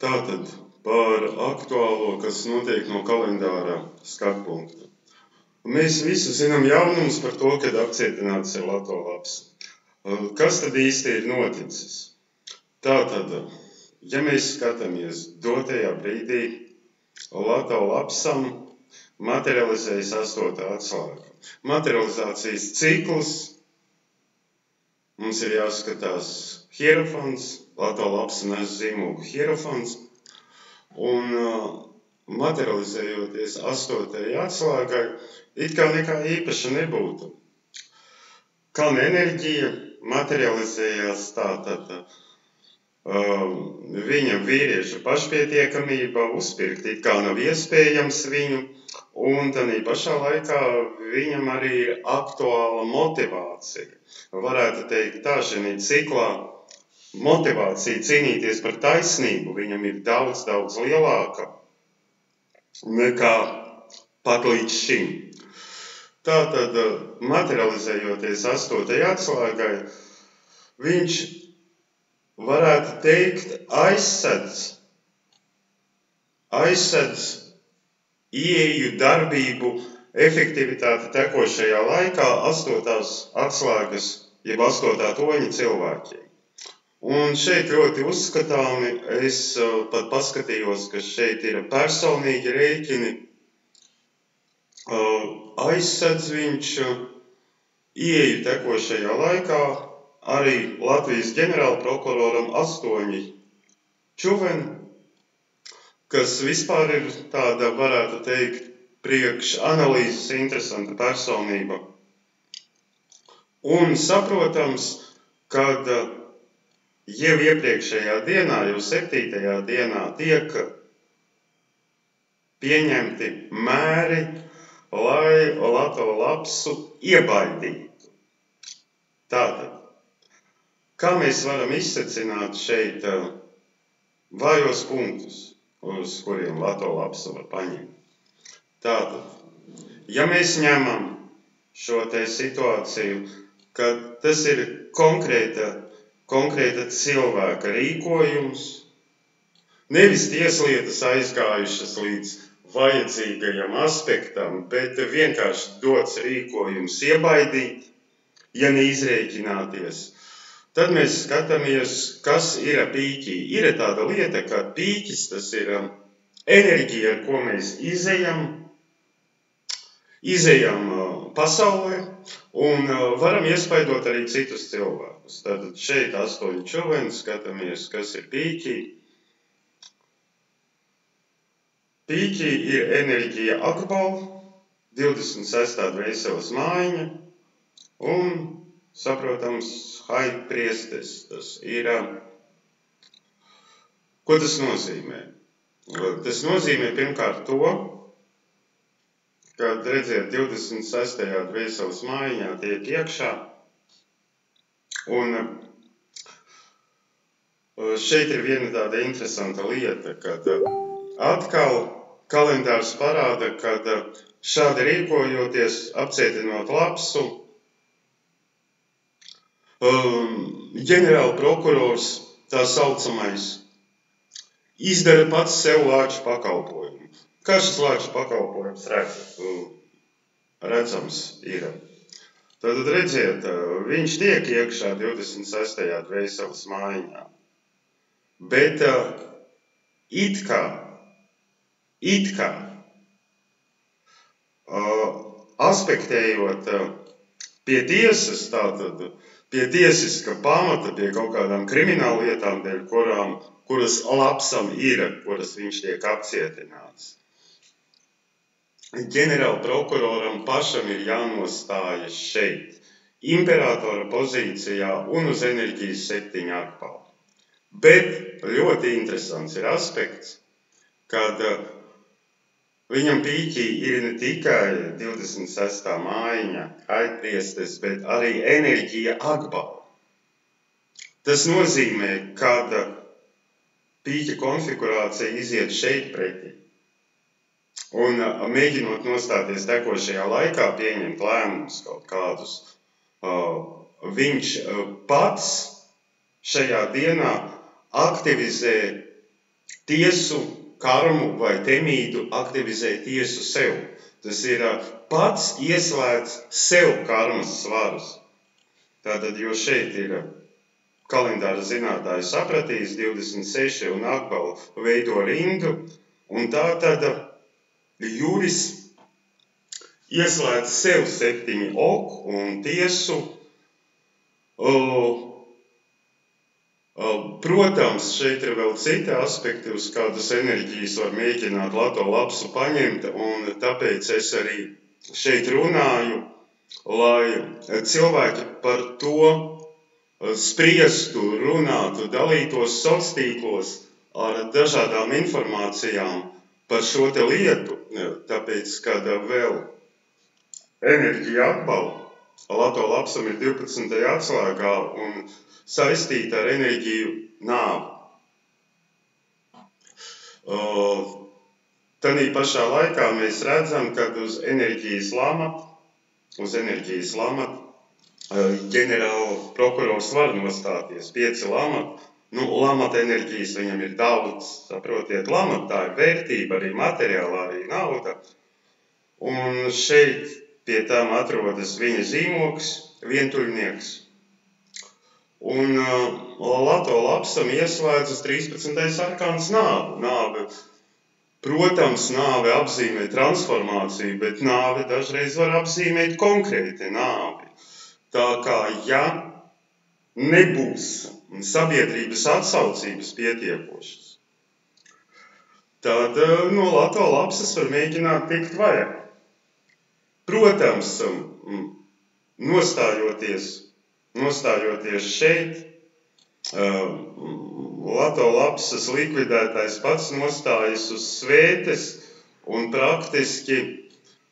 Tātad par aktuālo, kas notiek no kalendāra skatpunkta. Mēs visi zinām jaunumus par to, kad apcietināts ir Lato Labs. Kas tad īsti ir noticis? Tātad, ja mēs skatāmies dotajā brīdī, Lato Labsam materializējas 8. atslēga. Materializācijas cikls mums ir jāskatās hierofants, Lato Labs nes zīmogu hierofants, un materializējoties 8. atslēgai, it kā nekā īpaša nebūtu. Kalna enerģija materializējās tātad viņa vīrieša pašpietiekamība, uzpirkt it kā nav iespējams viņu, un tādā pašā laikā viņam arī ir aktuāla motivācija. Varētu teikt tā, šajā ciklā motivācija cīnīties par taisnību viņam ir daudz lielāka nekā pat līdz šim. Tātad, materializējoties 8. atslēgai, viņš varētu teikt aizsedz ieeju darbību efektivitāti tekošajā laikā 8. atslēgas, jeb 8. toņa cilvēkiem. Un šeit ļoti uzskatāmi, es pat paskatījos, ka šeit ir personīgi rēķini, aizsedz viņš ieeju tekošajā laikā arī Latvijas ģenerālprokuroram 8 čuveni, kas vispār ir tāda, varētu teikt, priekš analīzes interesanta personība. Un saprotams, kad jau iepriekšējā dienā, jau 7. dienā tiek pieņemti mēri, lai Lato Labsu iebaidītu. Tātad, kā mēs varam izsecināt šeit vājos punktus, uz kuriem Lato Labsu var paņemt? Tātad, ja mēs ņemam šo te situāciju, ka tas ir konkrēta cilvēka rīkojums, nevis tieslietas aizgājušas līdz vajadzīgajam aspektam, bet vienkārši dots rīkojums iebaidīt, ja neizrēķināties. Tad mēs skatāmies, kas ir pīķī. Ir tāda lieta, kā pīķis, tas ir enerģija, ar ko mēs izejam pasaulē un varam iespaidot arī citus cilvēkus. Tātad šeit 8 čuveni, skatāmies, kas ir pīķī. Pīķī ir enerģija Akbal, 26. dvēseles mājiņa un, saprotams, Hai priestes. Tas ir, ko tas nozīmē? Tas nozīmē pirmkārt to, kad redziet 26. dvēseles mājiņā tiek iekšā un šeit ir viena tāda interesanta lieta, kad atkal kalendārs parāda, kad šādi rīkojoties, apcietinot Labsu, ģenerālprokurors, tā saucamais, izdara pats sev lāču pakalpojumu. Kā šis lāču pakalpojums redzams ir? Tad redziet, viņš tiek iekšā 26. dvēseles mājiņā, bet it kā aspektējot pie tiesas, tātad pie tiesiska pamata, pie kaut kādām krimināllietām, kuras Labsam ir, kuras viņš tiek apcietināts. Ģenerālprokuroram pašam ir jānostājas šeit, imperatora pozīcijā un uz enerģijas 7 akpālu. Bet ļoti interesants ir aspekts, kad viņam pīķī ir ne tikai 26. mājiņa, aizpriestes, bet arī enerģija Akbal. Tas nozīmē, kad pīķa konfigurācija iziet šeit pretī un mēģinot nostāties tekošajā laikā, pieņemt lēmumus kaut kādus, viņš pats šajā dienā aktivizē tiesu, karmu vai temīdu aktivizē tiesu sev. Tas ir pats ieslēdz sev karmas svarus. Tātad, jo šeit ir kalendāra zinātājs sapratīs 26 un akbal veido rindu, un tātad jūris ieslēdz sev 7 ok un tiesu. Protams, šeit ir vēl citi aspekti, uz kādas enerģijas var mēģināt Lato lapsu paņemt, un tāpēc es arī šeit runāju, lai cilvēki par to spriestu, runātu, dalītos sociālos tīklos ar dažādām informācijām par šo te lietu, tāpēc, kad vēl enerģija atbalda, Lato lapsam ir 12. atslēgā un saistīta ar enerģiju nāvi. Tanī pašā laikā mēs redzam, kad uz enerģijas lamatu ģenerāla prokurors var nostāties 5 lamati. Lamata enerģijas viņam ir daudz, saprotiet, lamata tā ir vērtība, arī materiālā, arī nauda. Un šeit pie tām atrodas viņa zīmogs, vientuļnieks. Un Lato lapsam ieslēdzas 13. arkāns nāve. Protams, nāve apzīmē transformāciju, bet nāve dažreiz var apzīmēt konkrēti nāvi. Tā kā, ja nebūs sabiedrības atsaucības pietiekošas, tad no Lato lapsas var mēģināt tikt vaļā. Protams, nostājoties šeit, Lato lapsas likvidētais pats nostājas uz svētes un praktiski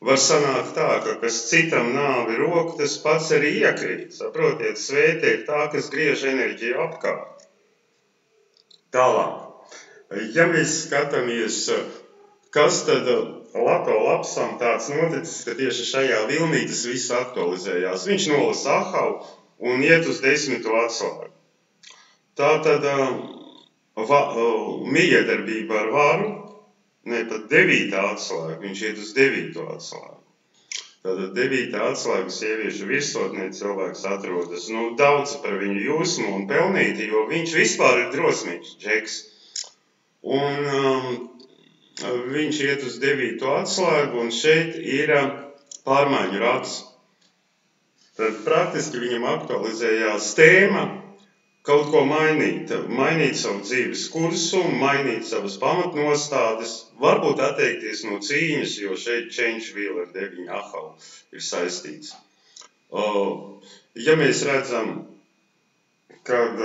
var sanākt tā, ka kas citam nāvi rok, tas pats arī iekrīt. Saprotiet, svēte ir tā, kas griež enerģiju apkārt. Tālāk, ja mēs skatāmies, kas tad Lato lapsam tāds noticis, ka tieši šajā vilnī tas viss aktualizējās. Viņš nolasa ahavu un iet uz 10. atslēgu. Tātad mijiedarbība ar varu, pat 9. atslēga, viņš iet uz 9. atslēgu. Tātad 9. atslēga sieviešu virsotnē cilvēks atrodas, daudz par viņu jūsmu un pelnīti, jo viņš vispār ir drosmīgs džeks. Un viņš iet uz 9. atslēgu un šeit ir pārmaiņu rats. Tad praktiski viņam aktualizējās tēma kaut ko mainīt savu dzīves kursu, mainīt savas pamatnostādes, varbūt atteikties no cīņas, jo šeit change wheel ar 9 ahavu ir saistīts. Ja mēs redzam, kad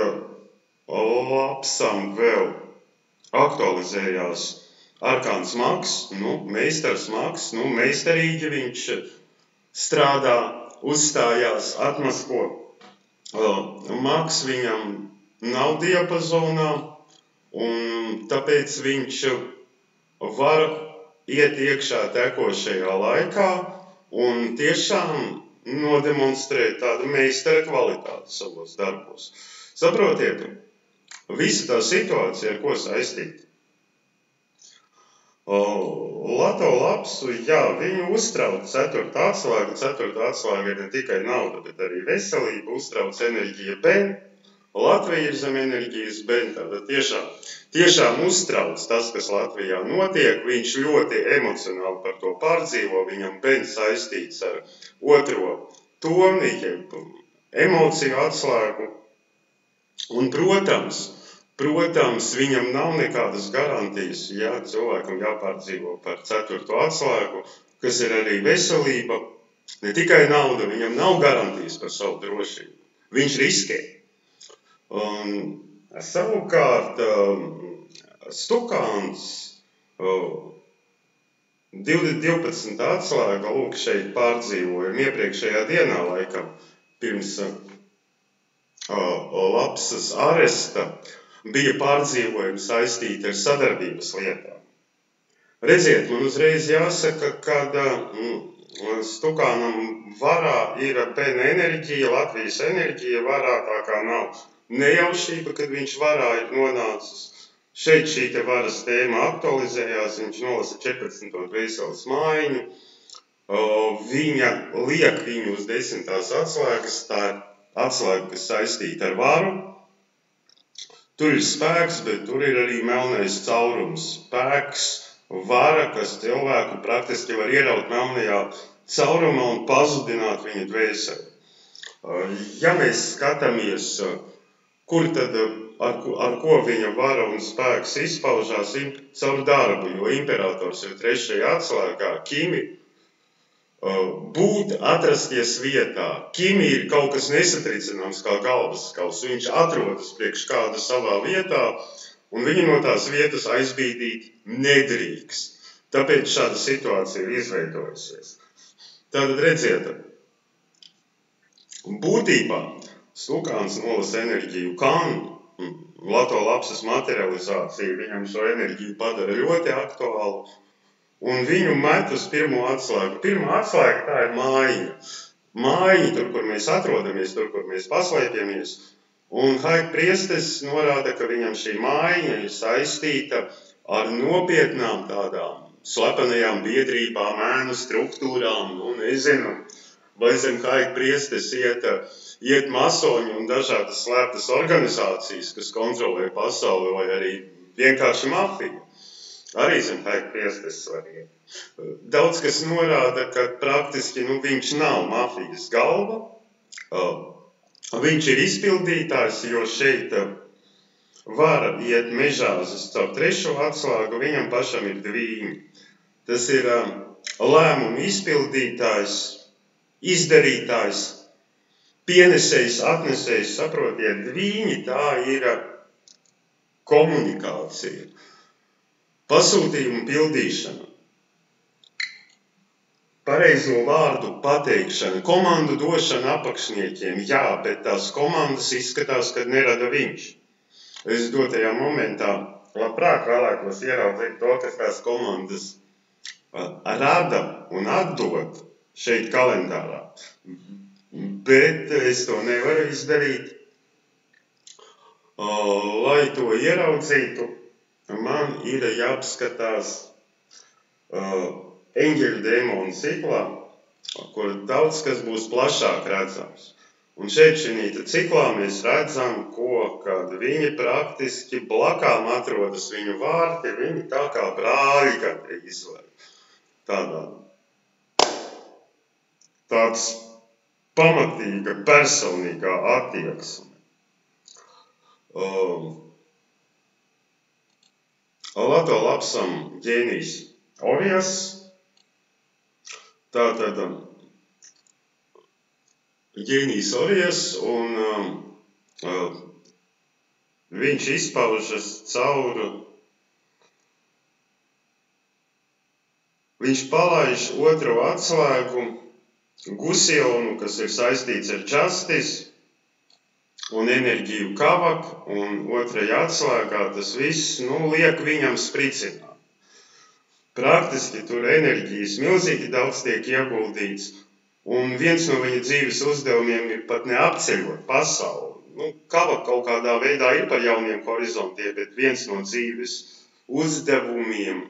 lapsam vēl aktualizējās arkāns mags, meistars mags, meistarīgi viņš strādā, uzstājās, atmasko. Mags viņam nav diapazonā, un tāpēc viņš var iet iekšā tekošajā laikā un tiešām nodemonstrēt tādu meistara kvalitāti savos darbos. Saprotiet, visa tā situācija, ar ko saistīta. Lato lapsu, viņu uztrauc 4. atslēga. 4. atslēga ir ne tikai nauda, bet arī veselība, uztrauc enerģija Ben. Latvija ir zem enerģijas Ben, tātad tiešām uztrauc tas, kas Latvijā notiek. Viņš ļoti emocionāli par to pārdzīvo, viņam Ben saistīts ar 2. toni, emociju atslēgu. Un, Protams, viņam nav nekādas garantijas, cilvēkam jāpārdzīvo par 4. atslēgu, kas ir arī veselība, ne tikai nauda, viņam nav garantijas par savu drošību. Viņš riskē. Savukārt, Stukāns 12. atslēga, šeit pārdzīvojam iepriekšējā dienā laikam, pirms lapsas aresta, bija pārdzīvojumi saistīti ar sadarbības lietām. Redziet, man uzreiz jāsaka, ka Stukānam varā ir Ben enerģija, Latvijas enerģija varā, tā kā nav nejaušība, kad viņš varā ir nonācis. Šeit šī te varas tēma aktualizējās, viņš nolasa 14. dvēseles maiņu, viņa liek viņu uz 10. atslēgas, tā ir atslēga, kas saistīta ar varu. Tur ir spēks, bet tur ir arī melnais caurums. Spēks, vara, kas cilvēku praktiski var ieraut melnajā caurumā un pazudināt viņa dvēseli. Ja mēs skatāmies, kur tad ar ko viņa vara un spēks izpaužās, caur darbu, jo imperators ir 3. atslēgā, kimi, būt, atrasties vietā. Kimi ir kaut kas nesatricināms kā galvas skals. Viņš atrodas priekš kāda savā vietā, un viņu no tās vietas aizbīdīt nedrīkst. Tāpēc šāda situācija ir izveidojusies. Tātad redziet, būtībā Stukāns nolasa enerģiju Kantu. Lato lapsas materializācija viņam šo enerģiju padara ļoti aktuālu, un viņu met uz 1. atslēgu. 1. atslēga tā ir mājiņa. Mājiņa, tur, kur mēs atrodamies, tur, kur mēs paslēpjamies. Un Haik priesteris norāda, ka viņam šī mājiņa ir saistīta ar nopietnām tādām slepenajām biedrībām, ēnu struktūrām, nezinu, vai zem Haik priesteris iet masoņi un dažādas slēptas organizācijas, kas kontrolē pasauli, vai arī vienkārši mafija. Arī zem Haik priesteris var iet. Daudz kas norāda, ka praktiski viņš nav mafijas galva. Viņš ir izpildītājs, jo šeit vara iet mežāzes caur 3. atslēgu, viņam pašam ir dvīņi. Tas ir lēmumu izpildītājs, izdarītājs, pienesējs, atnesējs, saprotiet, dvīņi, tā ir komunikācija, pasūtījumu pildīšana, pareizo vārdu pateikšana, komandu došana apakšniekiem, jā, bet tās komandas izskatās, kad nerada viņš. Es dotajā momentā labprāt vēlētos ieraudzīt to, kas tās komandas rada un atdod šeit kalendārā. Bet es to nevaru izdarīt. Lai to ieraudzītu, man ir jāapskatās eņģeļu dēmonu ciklā, kur daudz kas būs plašāk redzams. Un šeit šī ciklā mēs redzam, kad viņi praktiski blakām atrodas viņu vārti, viņi tā kā brāļi gandrīz var. Tāds pamatīga, personīgā attieksme. Lato lapsam ģēnijs Ovijas. Tātad ģēnijs Ovijas, un viņš izpaužas caur, viņš palaiž 2. atslēgu Gusionu, kas ir saistīts ar Justice, un enerģiju Kavak, un 2. atslēgā tas viss, liek viņam spricināt. Praktiski tur enerģijas milzīgi daudz tiek ieguldīts, un viens no viņa dzīves uzdevumiem ir pat neapceļot pasauli. Kavak kaut kādā veidā ir par jauniem horizontiem, bet viens no dzīves uzdevumiem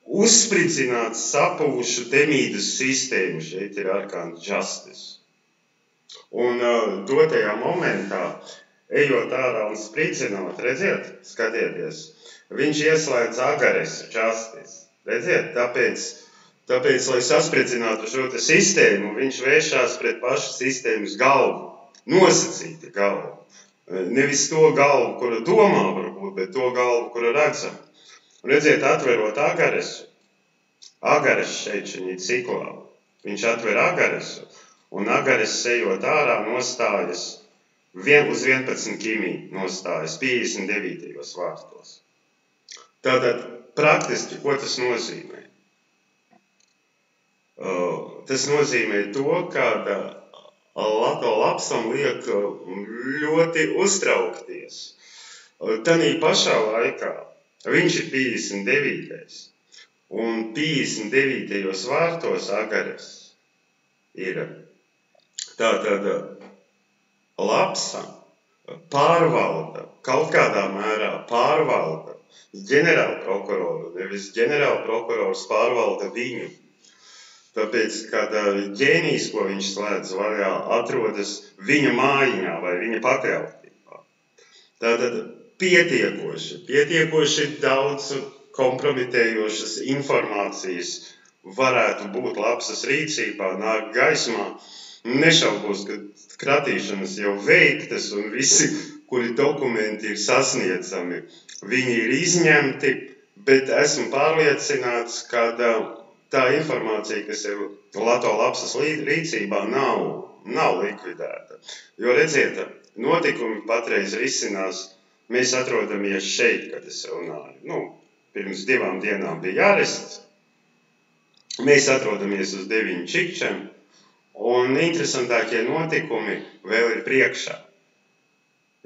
uzspridzināt sapūšu temīdas sistēmu, šeit ir arkāns Justice. Un dotajā momentā, ejot ārā un spridzinot, redziet, skatieties, viņš ieslēdz Agares Justice. Redziet, tāpēc, lai saspridzinātu šo te sistēmu, viņš vēršās pret pašu sistēmas galvu, nosacīta galvu. Nevis to galvu, kura domā varbūt, bet to galvu, kura redzam. Redziet, atverot Agaresu, Agares šeit šī ciklā, viņš atver Agaresu, un Agares ejot ārā nostājas uz 11 kimī, nostājas 59. vārtos. Tātad praktiski, ko tas nozīmē? Tas nozīmē to, ka Lato lapsam liek ļoti uztraukties. Tanī pašā laikā viņš ir 59. Un 59. vārtos Agares ir tātad lapsa, pārvalda, kaut kādā mērā pārvalda ģenerālprokuroru, nevis ģenerālprokurors pārvalda viņu. Tāpēc, kad ģēnijs, ko viņš slēdz vaļā, atrodas viņa mājiņā vai viņa pakļautībā. Tātad pietiekoši daudz kompromitējošas informācijas varētu būt Lapsas rīcībā, nāk gaismā. Nešaubos, ka kratīšanas jau veiktas un visi, kuri dokumenti ir sasniedzami, viņi ir izņemti, bet esmu pārliecināts, ka tā informācija, kas ir Lato Lapsas rīcībā, nav likvidēta. Jo redziet, notikumi patreiz risinās, mēs atrodamies šeit, kad es runāju. Pirms 2 dienām bija arests, mēs atrodamies uz 9 čikčiem, un interesantākie notikumi vēl ir priekšā.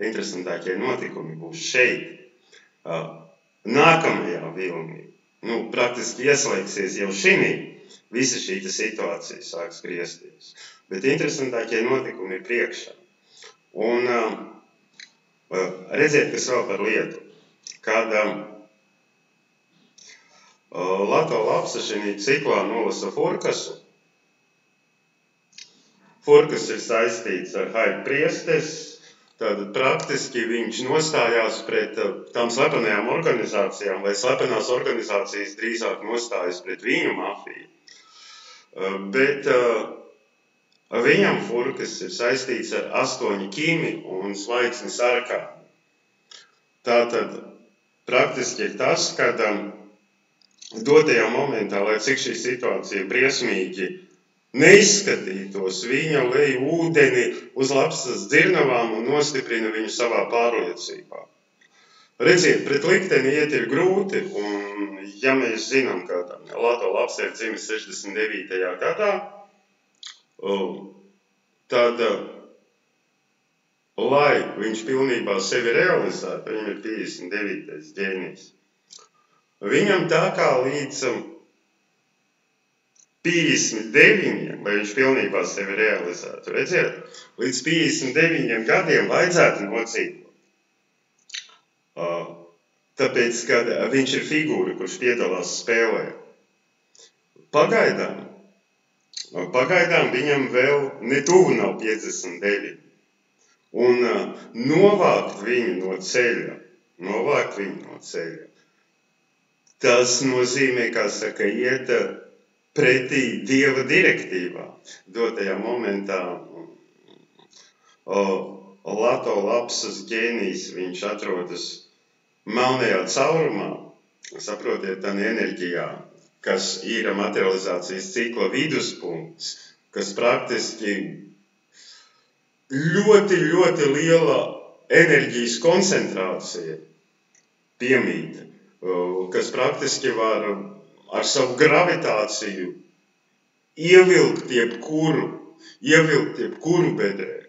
Interesantākie notikumi būs šeit, nākamajā vilnī. Praktiski ieslēgsies jau šinī, visa šī situācija sāks griezties. Bet interesantākie notikumi ir priekšā. Un redziet, kas vēl par lietu. Kad Lato Lapsa šī ciklā nolasa Furkasu, Furkas ir saistīts ar Haidu priesteres, tad praktiski viņš nostājās pret tām slepenajām organizācijām, vai slepenās organizācijas drīzāk nostājas pret viņu mafiju. Bet viņam Furkas ir saistīts ar 8 ķimi un Svaigsni sarkāni. Tātad praktiski ir tas, kad dotajā momentā, lai cik šī situācija briesmīgi neizskatītos, viņa lej ūdeni uz Lapsas dzirnavām un nostiprina viņu savā pārliecībā. Redziet, pret likteni iet ir grūti, un ja mēs zinām, ka Lato Lapsa ir dzimis 69. gadā, tad, lai viņš pilnībā sevi realizētu, viņam ir 59. ģēnijs. Viņam tā kā līdz 59, lai viņš pilnībā sevi realizētu. Redziet, līdz 59 gadiem vajadzētu nocīdot. Tāpēc, kad viņš ir figūra, kurš piedalās spēlē. Pagaidām viņam vēl netuvu nav 59. Un novākt viņu no ceļa, tas nozīmē, kā saka, iet pretī Dieva direktīvā. Dotajā momentā Lato Lapsas ģēnijs, viņš atrodas melnajā caurumā, saprotiet, tā enerģijā, kas ir materializācijas cikla viduspunkts, kas praktiski ļoti, ļoti liela enerģijas koncentrācija piemīt, kas praktiski var ar savu gravitāciju ievilkt jebkuru bedrē.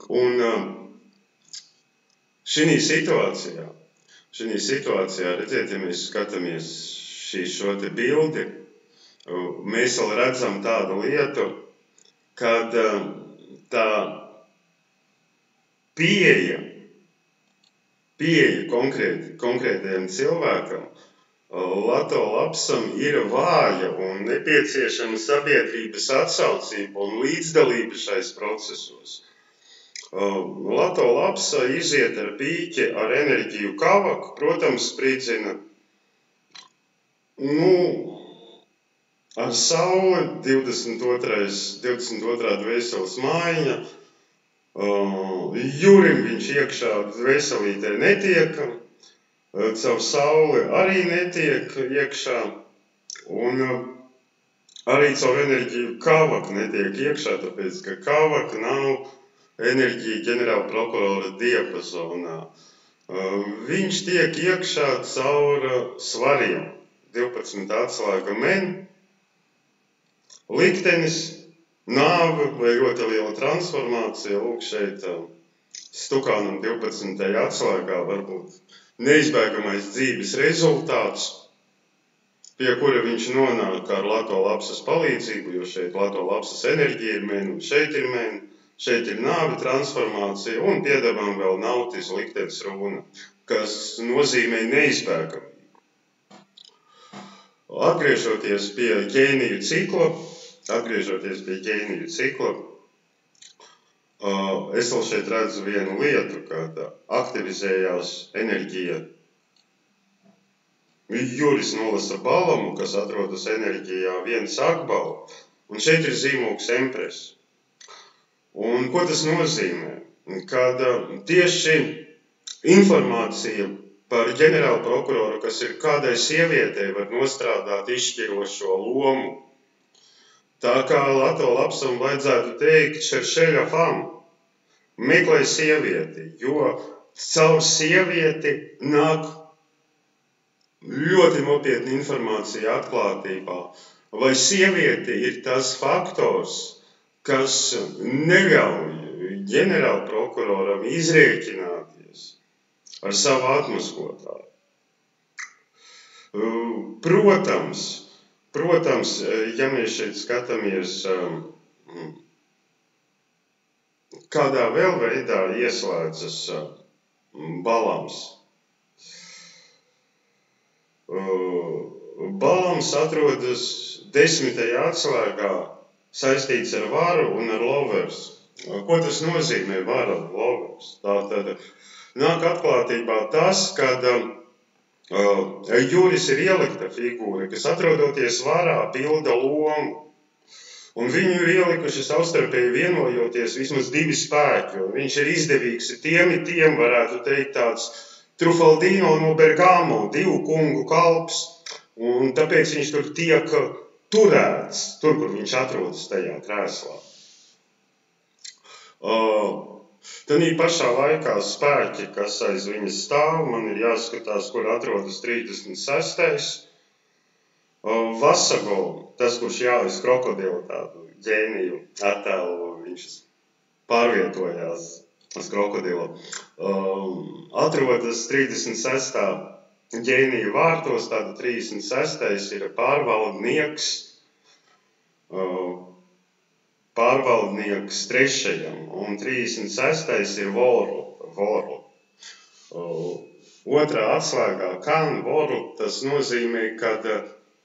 Un šī situācijā, redziet, ja mēs skatāmies šo te bildi, mēs vēl redzam tādu lietu, kad tā pieeja konkrētajam cilvēkam, Lato Lapsam ir vāja un nepieciešama sabiedrības atsaucība un līdzdalība šais procesos. Lato Lapsa iziet ar pīķi, ar enerģiju kavaku, protams, spridzina, ar sauli, 22. dvēseles mājiņa, Jurim viņš iekšā dvēselītē netiek, caur sauli arī netiek iekšā, un arī caur enerģiju kavaka netiek iekšā, tāpēc, ka kavaka nav enerģija ģenerālprokurora diapazonā. Viņš tiek iekšā caur svariem, 12 atslēga men, liktenis, nāve vai ļoti liela transformācija, lūk šeit Stukānam 12. atslēgā varbūt neizbēgamais dzīves rezultāts, pie kura viņš nonāk ar Lato Lapsas palīdzību, jo šeit Lato Lapsas enerģija ir men un šeit ir men, Šeit ir nāve, transformācija un piedāvām vēl nautis liktenes runa, kas nozīmē neizbēgamību. Atgriežoties pie ģēniju cikla, es vēl šeit redzu vienu lietu, kad aktivizējās enerģija. Juris nolasa Balamu, kas atrodas enerģijā viens Akbalu, un šeit ir zīmogs Empres. Un ko tas nozīmē? Kad tieši informācija par ģenerālu prokuroru, kas ir kādai sievietei, var nostrādāt izšķirošo lomu. Tā kā Lato Lapsam vajadzētu teikt šeršeļa fam, meklē sievieti, jo caur sievieti nāk ļoti nopietna informācija atklātībā. Vai sieviete ir tas faktors, kas neļauj ģenerāla prokuroram izrēķināties ar savu atmaskotāju? Protams, ja mēs šeit skatāmies, kādā vēl veidā ieslēdzas Balams. Balams atrodas 10. atslēgā, saistīts ar varu un ar lovers. Ko tas nozīmē vara un lovers? Tātad nāk atklātībā tas, kad Juris ir ielikta figūra, kas atrodoties varā pilda lomu. Un viņu ir ielikuši savstarpēji vienojoties vismaz divi spēki. Un viņš ir izdevīgs tiem varētu teikt tāds Trufaldino no Bergamo, divu kungu kalps. Un tāpēc viņš tur tiek turēts, tur, kur viņš atrodas tajā krēslā. Tanī pašā laikā spēki, kas aiz viņas stāv, man ir jāskatās, kur atrodas 36. Vasago, tas, kurš jāvis krokodilu tādu ģēniju attēlu, viņš pārvietojās uz krokodilu, atrodas 36. ģēniju vārtos, tāda 36. ir pārvaldnieks trešajam, un 36. ir Vorl. Otrā atslēgā kan Vorl, tas nozīmē, kad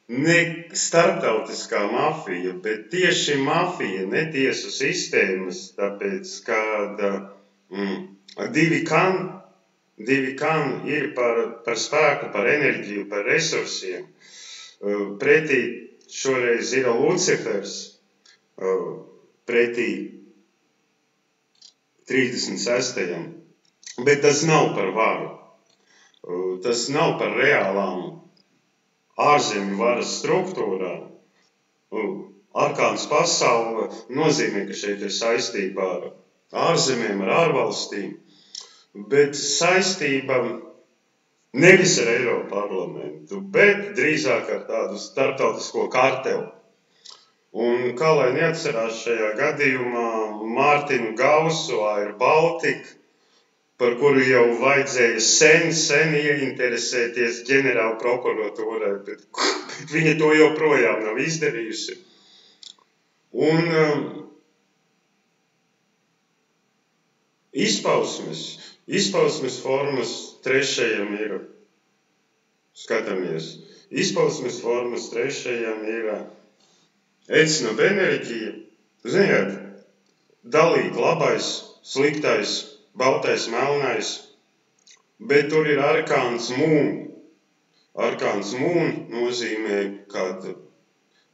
ne starptautiskā mafija, bet tieši mafija, ne tiesu sistēmas, tāpēc, kad divi kan ir par spēku, par enerģiju, par resursiem. Pretī šoreiz ir Lucifers, pretī 36. Bet tas nav par varu. Tas nav par reālām ārzemju varas struktūrām. Arkāns pasaule nozīmē, ka šeit ir saistība ar ārzemēm, ar ārvalstīm, bet saistība nevis ar Eiroparlamentu, bet drīzāk ar tādu starptautisko karteli. Un kā lai neatcerās šajā gadījumā Mārtinu Gausu, Air Baltica, par kuru jau vajadzēja sen ieinteresēties ģenerāla prokuratūrai, bet viņa to joprojām nav izdarījusi. Un izpausmes formas trešajam ir, skatāmies, izpausmes formas trešajam ir etnobenerģija, ziniet, dalīt labais, sliktais, baltais, melnais, bet tur ir arkāns mūn. Arkāns mūn nozīmē, kad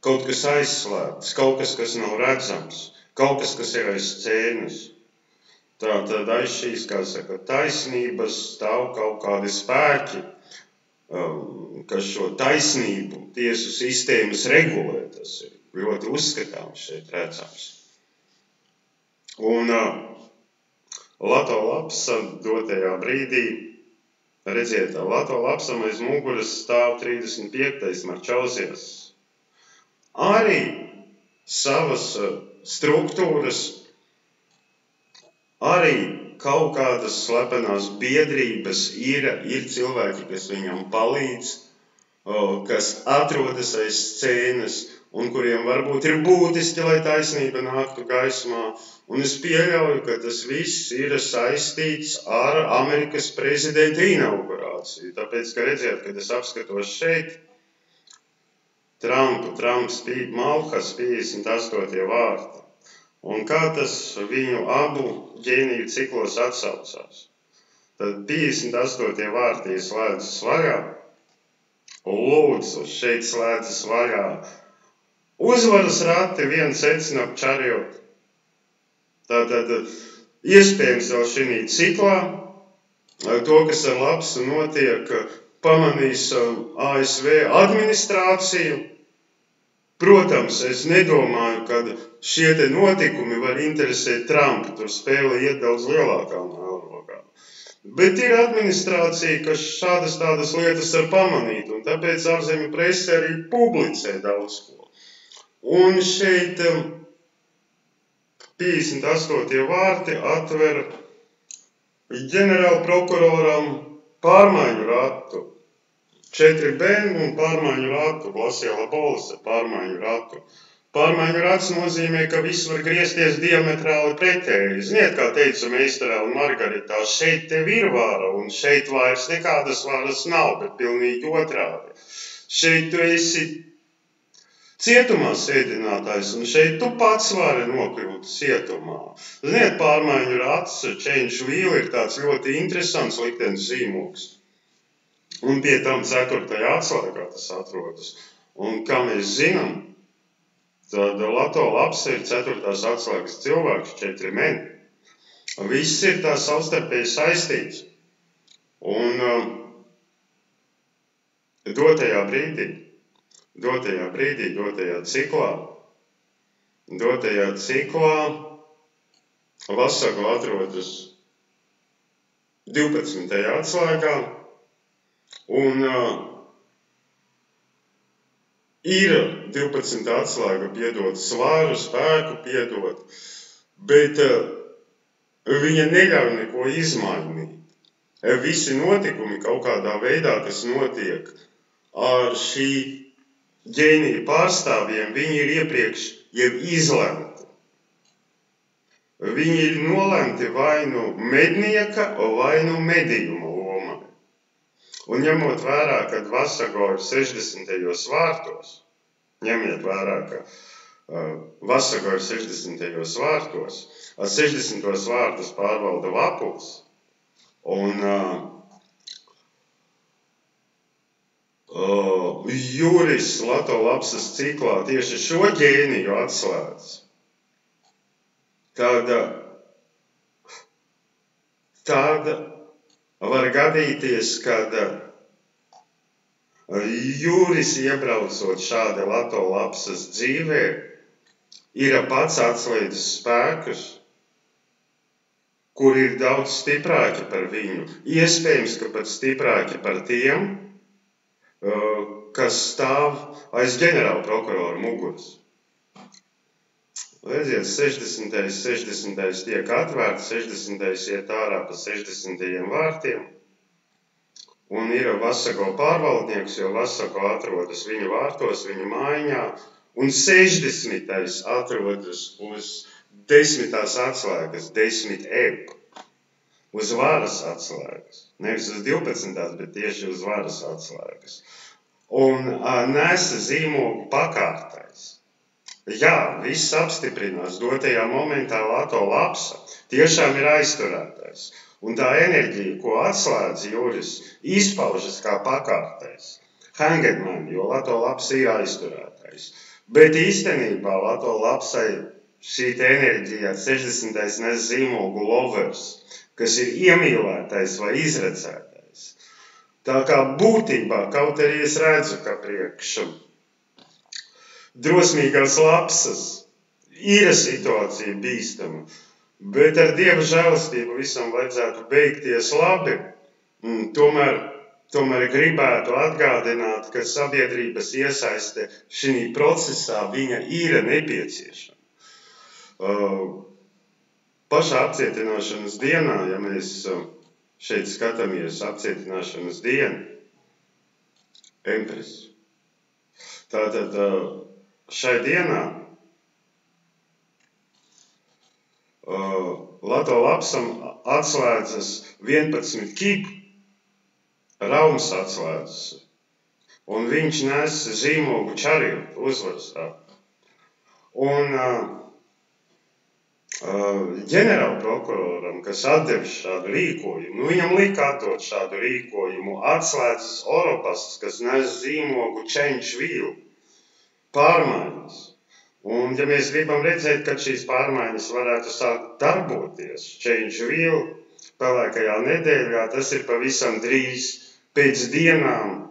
kaut kas aizslēgts, kaut kas, kas nav redzams, kaut kas, kas ir aiz scēnas. Tātad aiz šīs, kā saka, taisnības stāv kaut kādi spēki, kas šo taisnību tiesu sistēmas regulē. Tas ir ļoti uzskatāms šeit redzams. Un Lato Lapsa dotajā brīdī, redziet, Lato Lapsam aiz muguras stāv 35. Marčauzijas. Arī savas struktūras, arī kaut kādas slepenās biedrības ir cilvēki, kas viņam palīdz, kas atrodas aiz scēnas, un kuriem varbūt ir būtiski, lai taisnība nāktu gaismā. Un es pieļauju, ka tas viss ir saistīts ar Amerikas prezidenta inaugurāciju. Tāpēc, ka redziet, kad es apskatos šeit, Trumps, Malkas 58. vārti. Un kā tas viņu abu ģēniju ciklos atsaucās. Tad 58. vārti slēdzas vaļā. Lūdzu, šeit slēdzas vaļā. Uzvaras rati viens secina čariot. Tātad iespējams vēl šī ciklā to, kas ar Lapsu notiek, pamanīs ASV administrāciju. Protams, es nedomāju, ka šie te notikumi var interesēt Trumpu. Tur spēle iet daudz lielākā mērogā. Bet ir administrācija, kas tādas lietas var pamanīt, un tāpēc ārzemju prese arī publicē daudz ko. Un šeit 58. vārti atver ģenerāla prokuroram pārmaiņu ratu. 4 bēnu un pārmaiņu ratu, Glasiela Bolsa pārmaiņu ratu. Pārmaiņu rats nozīmē, ka viss var griezties diametrāli pretēji. Ziniet, kā teica meistarē un Margaritā, šeit tev ir vara, un šeit vairs nekādas varas nav, bet pilnīgi otrādi. Šeit tu esi cietumā sēdinātājs, un šeit tu pats vari nokļūt cietumā. Ziniet, pārmaiņu rats, change wheel, ir tāds ļoti interesants liktenis zīmogs. Un pie tam 4. atslēgā tas atrodas. Un kā mēs zinām, tad Lato Lapsa ir 4. atslēgas cilvēks, 4 meni. Viss ir tā savstarpēji saistīts. Un dotajā ciklā Vasago atrodas 12. atslēgā. Un ir 12. atslēga piedot svāru, spēku piedot, bet viņa neļauj neko izmainīt. Visi notikumi kaut kādā veidā, kas notiek ar šī ģēnija pārstāvjiem, viņi ir iepriekš jau izlemti. Viņi ir nolemti vai nu mednieka, vai nu medījuma lomai. Un ņemot vērā, kad Vasago ir 60. vārtos, ņemiet vērā, ka Vasago ir 60. vārtos, 60. vārtus pārvalda Vapuls, un Juris Lato Lapsas ciklā tieši šo ģēniju atslēdz. Tad var gadīties, kad Juris iebraucot šādi Lato Lapsas dzīvē, ir pats atslēdzis spēkus, kuri ir daudz stiprāki par viņu. Iespējams, ka pat stiprāki par tiem, kas stāv aiz ģenerāla prokurora muguras. Redziet, 60. tiek atvērts, 60. iet ārā pa 60. vārtiem, un ir Vasago pārvaldnieks, jo Vasago atrodas viņu vārtos, viņu mājiņā, un 60. atrodas uz 10. atslēgas, 10 ep, uz varas atslēgas. Nevis uz 12. bet tieši uz varas atslēgas. Un nesa zīmogu pakārtais. Jā, viss apstiprinās. Dotajā momentā Lato Lapsa tiešām ir aizturētais. Un tā enerģija, ko atslēdz Juris, izpaužas kā pakārtais. Hangedman, jo Lato Lapsa ir aizturētais. Bet īstenībā Lato Lapsai šī enerģija 60. nes zīmogu lovers, kas ir iemīlētais vai izredzētais. Tā kā būtībā, kaut arī es redzu, ka priekš drosmīgās Lapsas ir situācija bīstama, bet ar Dieva žēlastību visam vajadzētu beigties labi. Tomēr gribētu atgādināt, ka sabiedrības iesaiste šī procesā viņa ir nepieciešama. Pašā apcietināšanas dienā, ja mēs šeit skatāmies apcietināšanas dienu, empresa. Tātad šai dienā Lato lapsam atslēdzas 11 kibu, Raums atslēdzas, un viņš nes zīmogu Čariotu uzvaras raktu. Un ģenerālprokuroram, kas atdevis šādu rīkojumu, viņam lika atdot šādu rīkojumu, atslēdzas Oropasts, kas nes zīmogu Change.Will, pārmaiņas. Un, ja mēs gribam redzēt, kad šīs pārmaiņas varētu sākt darboties, Change.Will, pelēkajā nedēļā, tas ir pavisam drīz pēc dienām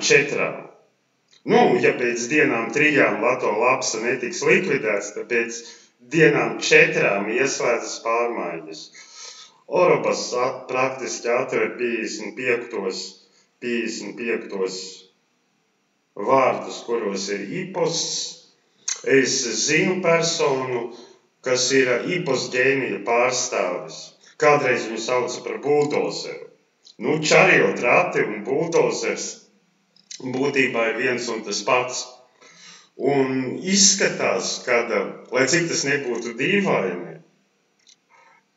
4. Nu, ja pēc dienām 3 Lato lapsa netiks likvidēts, tad pēc dienām 4 ieslēdzas pārmaiņas. Oropas praktiski atver 55 vārdus, kuros ir iposts. Es zinu personu, kas ir ipos ģēnija pārstāvis. Kādreiz viņu sauca par buldozeru. Nu, Čariot rati un buldozers būtībā ir viens un tas pats. Un izskatās, kad, lai cik tas nebūtu dīvaini,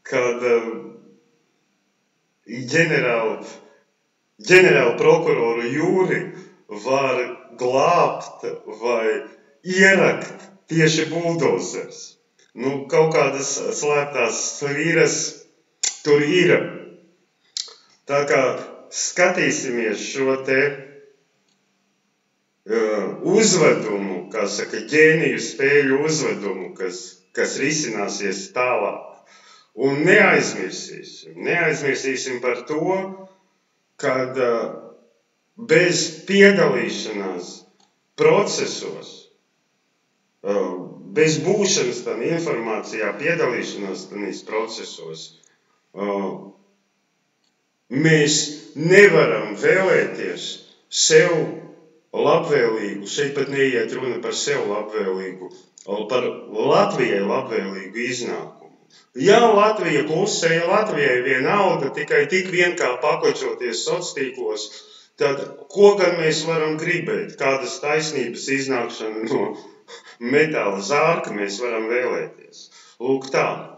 kad ģenerāla prokuroru jūri var glābt vai ierakt tieši buldozers. Nu, kaut kādas slēptās svīras tur ir. Tā kā skatīsimies šo te uzvedumu, kā saka, ģēniju spēļu uzvedumu, kas risināsies tālāk. Un neaizmirsīsim par to, kad bez piedalīšanās procesos, bez būšanas tam informācijā, piedalīšanās tamīs procesos, mēs nevaram vēlēties sev labvēlīgu, šeit pat neiet runa par sev labvēlīgu, par Latvijai labvēlīgu iznākumu. Ja Latvija klusē, ja Latvijai vienalga tikai tik vien kā pakočoties sociālos, tad ko gan mēs varam gribēt? Kādas taisnības iznākšana no metāla zārka mēs varam vēlēties? Lūk tā.